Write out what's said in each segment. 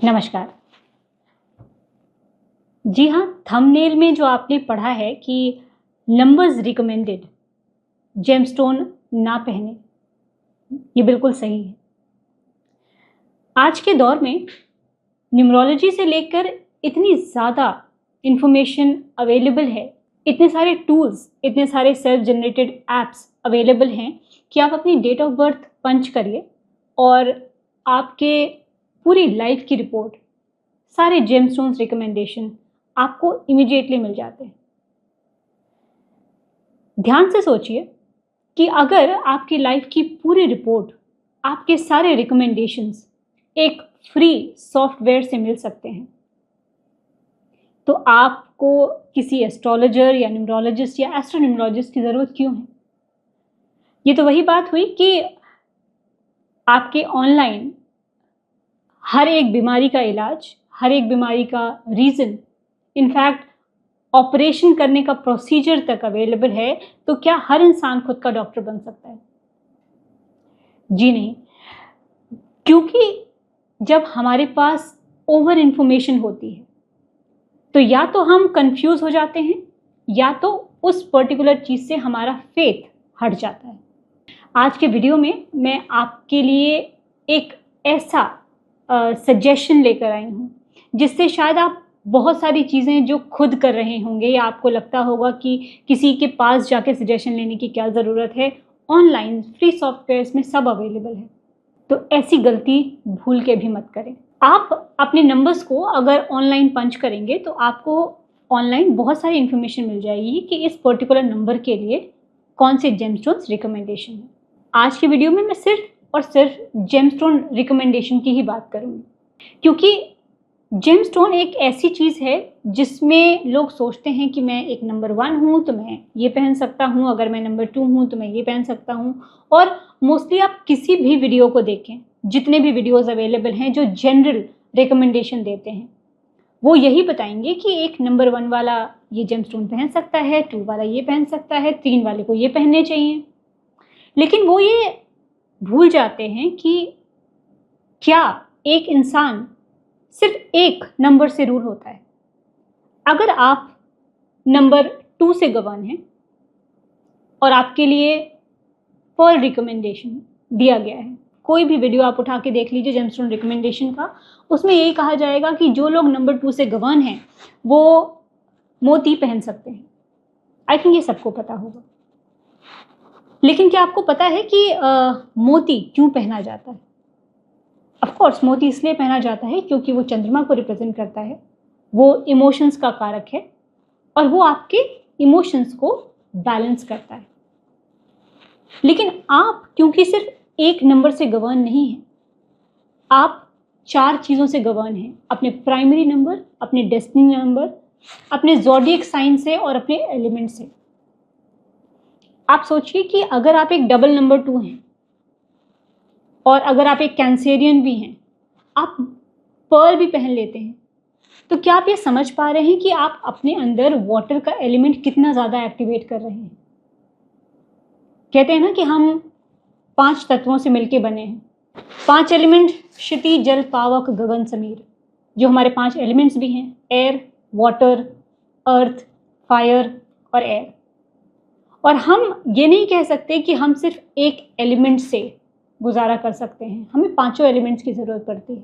नमस्कार। जी हाँ, थंबनेल में जो आपने पढ़ा है कि नंबर्स रिकमेंडेड, जेमस्टोन ना पहने, ये बिल्कुल सही है। आज के दौर में न्यूमरोलॉजी से लेकर इतनी ज़्यादा इंफॉर्मेशन अवेलेबल है, इतने सारे टूल्स, इतने सारे सेल्फ जनरेटेड एप्स अवेलेबल हैं कि आप अपनी डेट ऑफ बर्थ पंच करिए और आपके पूरी लाइफ की रिपोर्ट, सारे जेमस्टोन्स रिकमेंडेशन आपको इमीडिएटली मिल जाते हैं। ध्यान से सोचिए कि अगर आपकी लाइफ की पूरी रिपोर्ट, आपके सारे रिकमेंडेशंस एक फ्री सॉफ्टवेयर से मिल सकते हैं, तो आपको किसी एस्ट्रोलॉजर या न्यूमरोलॉजिस्ट या एस्ट्रोन्यूमरोलॉजिस्ट की ज़रूरत क्यों है? ये तो वही बात हुई कि आपके ऑनलाइन हर एक बीमारी का इलाज, हर एक बीमारी का रीज़न, इनफैक्ट ऑपरेशन करने का प्रोसीजर तक अवेलेबल है, तो क्या हर इंसान खुद का डॉक्टर बन सकता है? जी नहीं, क्योंकि जब हमारे पास ओवर इन्फॉर्मेशन होती है तो या तो हम कंफ्यूज हो जाते हैं या तो उस पर्टिकुलर चीज़ से हमारा फेथ हट जाता है। आज के वीडियो में मैं आपके लिए एक ऐसा सजेशन लेकर आई हूँ जिससे शायद आप बहुत सारी चीज़ें जो खुद कर रहे होंगे या आपको लगता होगा कि किसी के पास जाके सजेशन लेने की क्या ज़रूरत है, ऑनलाइन फ्री सॉफ्टवेयर्स में सब अवेलेबल है, तो ऐसी गलती भूल के भी मत करें। आप अपने नंबर्स को अगर ऑनलाइन पंच करेंगे तो आपको ऑनलाइन बहुत सारी इन्फॉर्मेशन मिल जाएगी कि इस पर्टिकुलर नंबर के लिए कौन से जेमस्टोन्स रिकमेंडेशन है। आज की वीडियो में मैं सिर्फ और सिर्फ जेमस्टोन रिकमेंडेशन की ही बात करूँगी, क्योंकि जेमस्टोन एक ऐसी चीज़ है जिसमें लोग सोचते हैं कि मैं एक नंबर 1 हूँ तो मैं ये पहन सकता हूँ, अगर मैं नंबर 2 हूँ तो मैं ये पहन सकता हूँ। और मोस्टली आप किसी भी वीडियो को देखें, जितने भी वीडियोस अवेलेबल हैं जो जनरल रिकमेंडेशन देते हैं, वो यही बताएंगे कि एक नंबर 1 वाला ये जेमस्टोन पहन सकता है, 2 वाला ये पहन सकता है, 3 वाले को ये पहनने चाहिए। लेकिन वो ये भूल जाते हैं कि क्या एक इंसान सिर्फ एक नंबर से रूल होता है। अगर आप नंबर 2 से गवर्न हैं और आपके लिए पर रिकमेंडेशन दिया गया है, कोई भी वीडियो आप उठा के देख लीजिए जेमस्टोन रिकमेंडेशन का, उसमें यही कहा जाएगा कि जो लोग नंबर 2 से गवर्न हैं वो मोती पहन सकते हैं। आई थिंक ये सबको पता होगा। लेकिन क्या आपको पता है कि मोती क्यों पहना जाता है? ऑफ कोर्स मोती इसलिए पहना जाता है क्योंकि वो चंद्रमा को रिप्रेजेंट करता है, वो इमोशंस का कारक है और वो आपके इमोशंस को बैलेंस करता है। लेकिन आप क्योंकि सिर्फ एक नंबर से गवर्न नहीं हैं, आप 4 चीज़ों से गवर्न हैं, अपने प्राइमरी नंबर, अपने डेस्टिनी नंबर, अपने ज़ोडिएक साइन से और अपने एलिमेंट से। आप सोचिए कि अगर आप एक डबल नंबर 2 हैं और अगर आप एक कैंसेरियन भी हैं, आप पर्ल भी पहन लेते हैं, तो क्या आप ये समझ पा रहे हैं कि आप अपने अंदर वाटर का एलिमेंट कितना ज़्यादा एक्टिवेट कर रहे हैं? कहते हैं ना कि हम 5 तत्वों से मिलके बने हैं। 5 एलिमेंट क्षिति, जल, पावक, गगन, समीर, जो हमारे 5 एलिमेंट्स भी हैं, एयर, वाटर, अर्थ, फायर और एयर। और हम ये नहीं कह सकते कि हम सिर्फ एक एलिमेंट से गुजारा कर सकते हैं, हमें 5 एलिमेंट्स की ज़रूरत पड़ती है।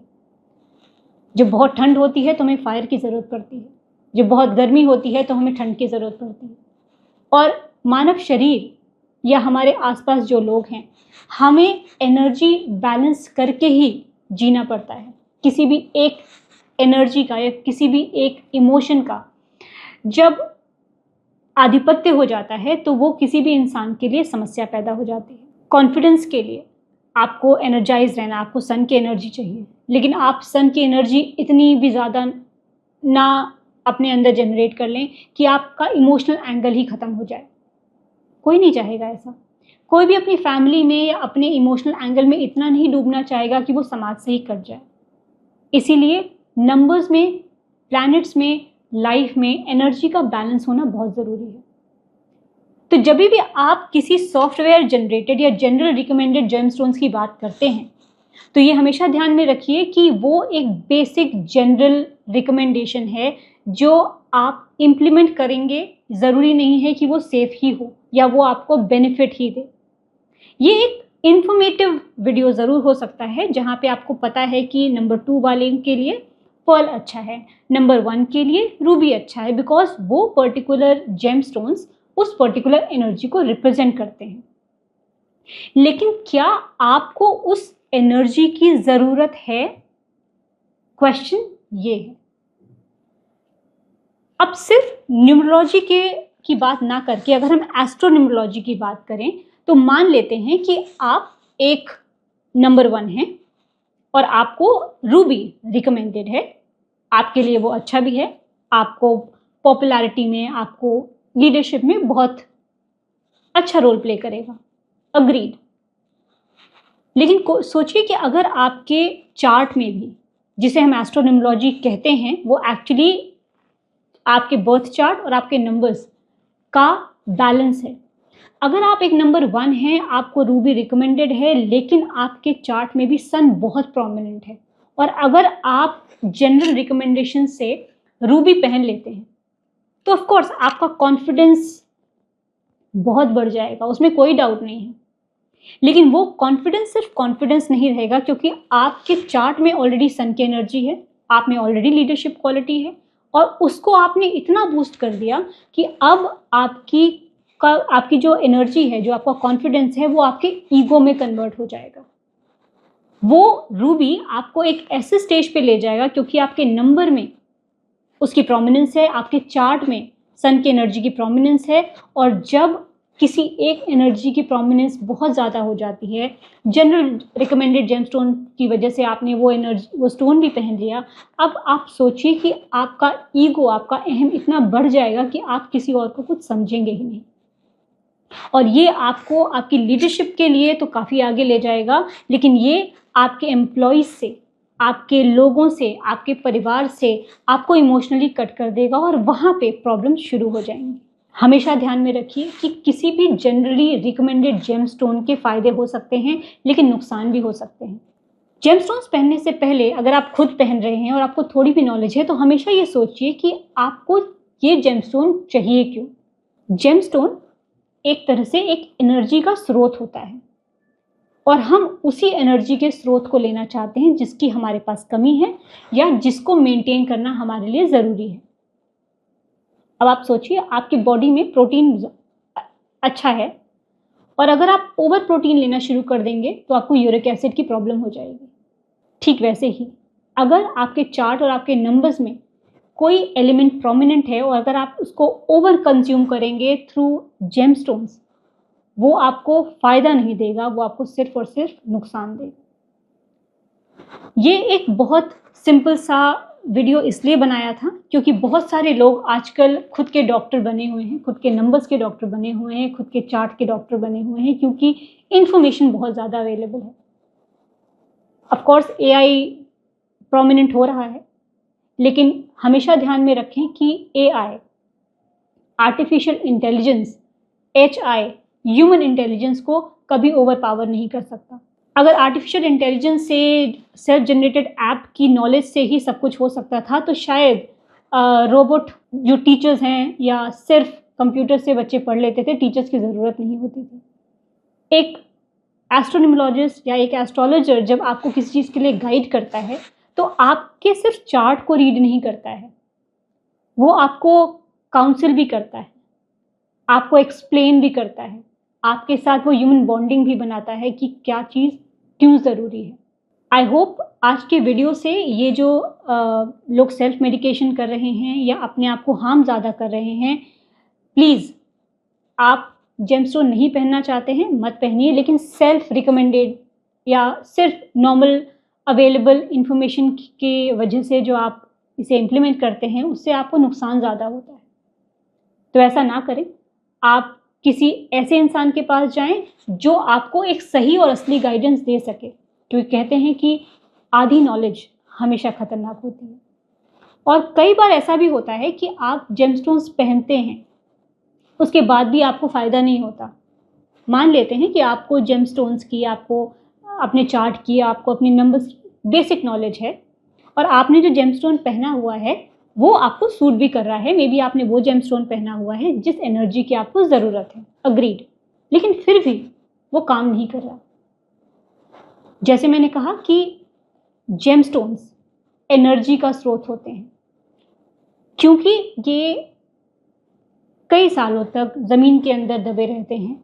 जब बहुत ठंड होती है तो हमें फायर की ज़रूरत पड़ती है, जब बहुत गर्मी होती है तो हमें ठंड की ज़रूरत पड़ती है। और मानव शरीर या हमारे आसपास जो लोग हैं, हमें एनर्जी बैलेंस करके ही जीना पड़ता है। किसी भी एक एनर्जी का या किसी भी एक इमोशन का जब आधिपत्य हो जाता है तो वो किसी भी इंसान के लिए समस्या पैदा हो जाती है। कॉन्फिडेंस के लिए आपको एनर्जाइज रहना, आपको सन की एनर्जी चाहिए, लेकिन आप सन की एनर्जी इतनी भी ज़्यादा ना अपने अंदर जनरेट कर लें कि आपका इमोशनल एंगल ही ख़त्म हो जाए। कोई नहीं चाहेगा ऐसा। कोई भी अपनी फैमिली में या अपने इमोशनल एंगल में इतना नहीं डूबना चाहेगा कि वो समाज से ही कट जाए। इसीलिए नंबर्स में, प्लैनेट्स में, लाइफ में एनर्जी का बैलेंस होना बहुत ज़रूरी है। तो जब भी आप किसी सॉफ्टवेयर जनरेटेड या जनरल रिकमेंडेड जेमस्टोन्स की बात करते हैं तो ये हमेशा ध्यान में रखिए कि वो एक बेसिक जनरल रिकमेंडेशन है जो आप इम्प्लीमेंट करेंगे, ज़रूरी नहीं है कि वो सेफ ही हो या वो आपको बेनिफिट ही दे। ये एक इन्फॉर्मेटिव वीडियो ज़रूर हो सकता है जहाँ पे आपको पता है कि नंबर 2 वाले के लिए पर्ल अच्छा है, नंबर 1 के लिए रूबी अच्छा है, बिकॉज वो पर्टिकुलर जेमस्टोन्स उस पर्टिकुलर एनर्जी को रिप्रेजेंट करते हैं। लेकिन क्या आपको उस एनर्जी की ज़रूरत है? क्वेश्चन ये है। अब सिर्फ न्यूमरोलॉजी की बात ना करके अगर हम एस्ट्रोन्यूमरोलॉजी की बात करें तो मान लेते हैं कि आप एक नंबर 1 हैं और आपको रूबी रिकमेंडेड है, आपके लिए वो अच्छा भी है, आपको पॉपुलैरिटी में, आपको लीडरशिप में बहुत अच्छा रोल प्ले करेगा, अग्रीड। लेकिन सोचिए कि अगर आपके चार्ट में भी, जिसे हम एस्ट्रोन्यूमरोलॉजी कहते हैं, वो एक्चुअली आपके बर्थ चार्ट और आपके नंबर्स का बैलेंस है। अगर आप एक नंबर 1 हैं, आपको रूबी रिकमेंडेड है, लेकिन आपके चार्ट में भी सन बहुत प्रोमिनेंट है, और अगर आप जनरल रिकमेंडेशन से रूबी पहन लेते हैं तो ऑफ कोर्स आपका कॉन्फिडेंस बहुत बढ़ जाएगा, उसमें कोई डाउट नहीं है। लेकिन वो कॉन्फिडेंस सिर्फ कॉन्फिडेंस नहीं रहेगा, क्योंकि आपके चार्ट में ऑलरेडी सन की एनर्जी है, आप में ऑलरेडी लीडरशिप क्वालिटी है, और उसको आपने इतना बूस्ट कर दिया कि अब आपकी जो एनर्जी है, जो आपका कॉन्फिडेंस है, वो आपके ईगो में कन्वर्ट हो जाएगा। वो रूबी आपको एक ऐसे स्टेज पे ले जाएगा, क्योंकि आपके नंबर में उसकी प्रोमिनेंस है, आपके चार्ट में सन की एनर्जी की प्रोमिनेंस है, और जब किसी एक एनर्जी की प्रोमिनेंस बहुत ज़्यादा हो जाती है, जनरल रिकमेंडेड जेमस्टोन की वजह से आपने वो स्टोन भी पहन लिया, अब आप सोचिए कि आपका ईगो, आपका अहम इतना बढ़ जाएगा कि आप किसी और को कुछ समझेंगे ही नहीं, और ये आपको आपकी लीडरशिप के लिए तो काफ़ी आगे ले जाएगा, लेकिन ये आपके एम्प्लॉयज़ से, आपके लोगों से, आपके परिवार से आपको इमोशनली कट कर देगा, और वहाँ पे प्रॉब्लम शुरू हो जाएंगी। हमेशा ध्यान में रखिए कि किसी भी जनरली रिकमेंडेड जेमस्टोन के फ़ायदे हो सकते हैं, लेकिन नुकसान भी हो सकते हैं। जेमस्टोन्स पहनने से पहले अगर आप खुद पहन रहे हैं और आपको थोड़ी भी नॉलेज है, तो हमेशा ये सोचिए कि आपको ये जेमस्टोन चाहिए क्यों। जेमस्टोन एक तरह से एक एनर्जी का स्रोत होता है, और हम उसी एनर्जी के स्रोत को लेना चाहते हैं जिसकी हमारे पास कमी है या जिसको मेंटेन करना हमारे लिए ज़रूरी है। अब आप सोचिए, आपकी बॉडी में प्रोटीन अच्छा है, और अगर आप ओवर प्रोटीन लेना शुरू कर देंगे तो आपको यूरिक एसिड की प्रॉब्लम हो जाएगी। ठीक वैसे ही अगर आपके चार्ट और आपके नंबर्स में कोई एलिमेंट प्रोमिनेंट है, और अगर आप उसको ओवर कंज्यूम करेंगे थ्रू जेमस्टोन्स, वो आपको फ़ायदा नहीं देगा, वो आपको सिर्फ और सिर्फ नुकसान देगा। ये एक बहुत सिंपल सा वीडियो इसलिए बनाया था क्योंकि बहुत सारे लोग आजकल खुद के डॉक्टर बने हुए हैं, खुद के नंबर्स के डॉक्टर बने हुए हैं, खुद के चार्ट के डॉक्टर बने हुए हैं, क्योंकि इन्फॉर्मेशन बहुत ज़्यादा अवेलेबल है। ऑफ कोर्स एआई प्रोमिनेंट हो रहा है, लेकिन हमेशा ध्यान में रखें कि AI, artificial intelligence, HI, human intelligence को कभी ओवर पावर नहीं कर सकता। अगर आर्टिफिशियल इंटेलिजेंस से, सेल्फ जनरेटेड ऐप की नॉलेज से ही सब कुछ हो सकता था, तो शायद रोबोट जो टीचर्स हैं या सिर्फ कंप्यूटर से बच्चे पढ़ लेते थे, टीचर्स की ज़रूरत नहीं होती थी। एक एस्ट्रोन्यूमरोलॉजिस्ट या एक एस्ट्रोलॉजर जब आपको किसी चीज़ के लिए गाइड करता है, तो आपके सिर्फ चार्ट को रीड नहीं करता है, वो आपको काउंसिल भी करता है, आपको एक्सप्लेन भी करता है, आपके साथ वो ह्यूमन बॉन्डिंग भी बनाता है कि क्या चीज़ क्यों ज़रूरी है। आई होप आज के वीडियो से ये जो लोग सेल्फ मेडिकेशन कर रहे हैं या अपने आप को हार्म ज़्यादा कर रहे हैं, प्लीज़ आप जेमस्टोन नहीं पहनना चाहते हैं मत पहनिए, लेकिन सेल्फ रिकमेंडेड या सिर्फ नॉर्मल अवेलेबल इंफॉर्मेशन की वजह से जो आप इसे इम्प्लीमेंट करते हैं, उससे आपको नुकसान ज़्यादा होता है। तो ऐसा ना करें, आप किसी ऐसे इंसान के पास जाएं जो आपको एक सही और असली गाइडेंस दे सके, क्योंकि कहते हैं कि आधी नॉलेज हमेशा खतरनाक होती है। और कई बार ऐसा भी होता है कि आप जेमस्टोन्स पहनते हैं, उसके बाद भी आपको फ़ायदा नहीं होता। मान लेते हैं कि आपको जेमस्टोन्स की, आपको अपने चार्ट की, आपको अपनी नंबर्स बेसिक नॉलेज है और आपने जो जेमस्टोन पहना हुआ है वो आपको सूट भी कर रहा है, मे बी आपने वो जेमस्टोन पहना हुआ है जिस एनर्जी की आपको ज़रूरत है, अग्रीड, लेकिन फिर भी वो काम नहीं कर रहा। जैसे मैंने कहा कि जेमस्टोन्स एनर्जी का स्रोत होते हैं, क्योंकि ये कई सालों तक ज़मीन के अंदर दबे रहते हैं,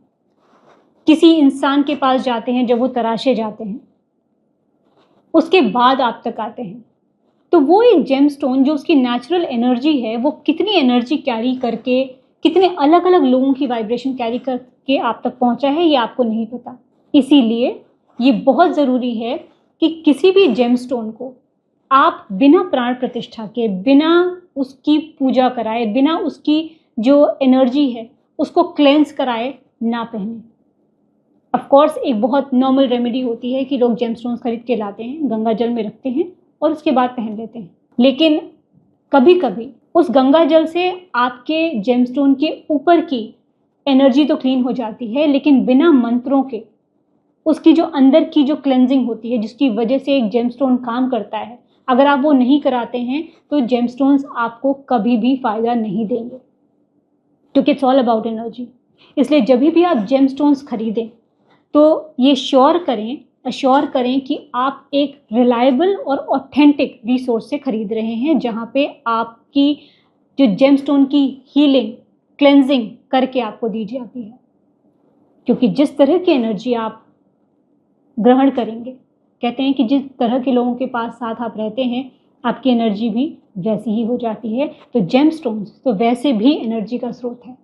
किसी इंसान के पास जाते हैं जब वो तराशे जाते हैं, उसके बाद आप तक आते हैं। तो वो एक जेमस्टोन जो उसकी नेचुरल एनर्जी है, वो कितनी एनर्जी कैरी करके, कितने अलग अलग लोगों की वाइब्रेशन कैरी करके आप तक पहुंचा है, ये आपको नहीं पता। इसीलिए ये बहुत ज़रूरी है कि किसी भी जेमस्टोन को आप बिना प्राण प्रतिष्ठा के, बिना उसकी पूजा कराए, बिना उसकी जो एनर्जी है उसको क्लेंस कराए ना पहने। ऑफ कोर्स एक बहुत नॉर्मल रेमेडी होती है कि लोग जेमस्टोन्स खरीद के लाते हैं, गंगा जल में रखते हैं और उसके बाद पहन लेते हैं, लेकिन कभी कभी उस गंगा जल से आपके जेमस्टोन के ऊपर की एनर्जी तो क्लीन हो जाती है, लेकिन बिना मंत्रों के उसकी जो अंदर की जो क्लेंजिंग होती है, जिसकी वजह से एक जेमस्टोन काम करता है, अगर आप वो नहीं कराते हैं तो जेमस्टोन्स आपको कभी भी फ़ायदा नहीं देंगे, क्योंकि इट्स ऑल अबाउट एनर्जी। इसलिए जब भी आप जेमस्टोन्स खरीदें तो ये अश्योर करें कि आप एक रिलायबल और ऑथेंटिक रिसोर्स से खरीद रहे हैं, जहाँ पे आपकी जो जेमस्टोन की हीलिंग, क्लेंजिंग करके आपको दी जाती है। क्योंकि जिस तरह की एनर्जी आप ग्रहण करेंगे, कहते हैं कि जिस तरह के लोगों के पास साथ आप रहते हैं, आपकी एनर्जी भी वैसी ही हो जाती है। तो जेमस्टोन्स तो वैसे भी एनर्जी का स्रोत है।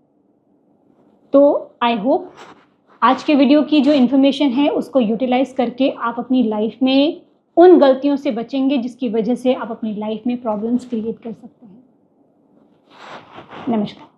तो आई होप आज के वीडियो की जो इन्फॉर्मेशन है उसको यूटिलाइज करके आप अपनी लाइफ में उन गलतियों से बचेंगे जिसकी वजह से आप अपनी लाइफ में प्रॉब्लम्स क्रिएट कर सकते हैं। नमस्कार।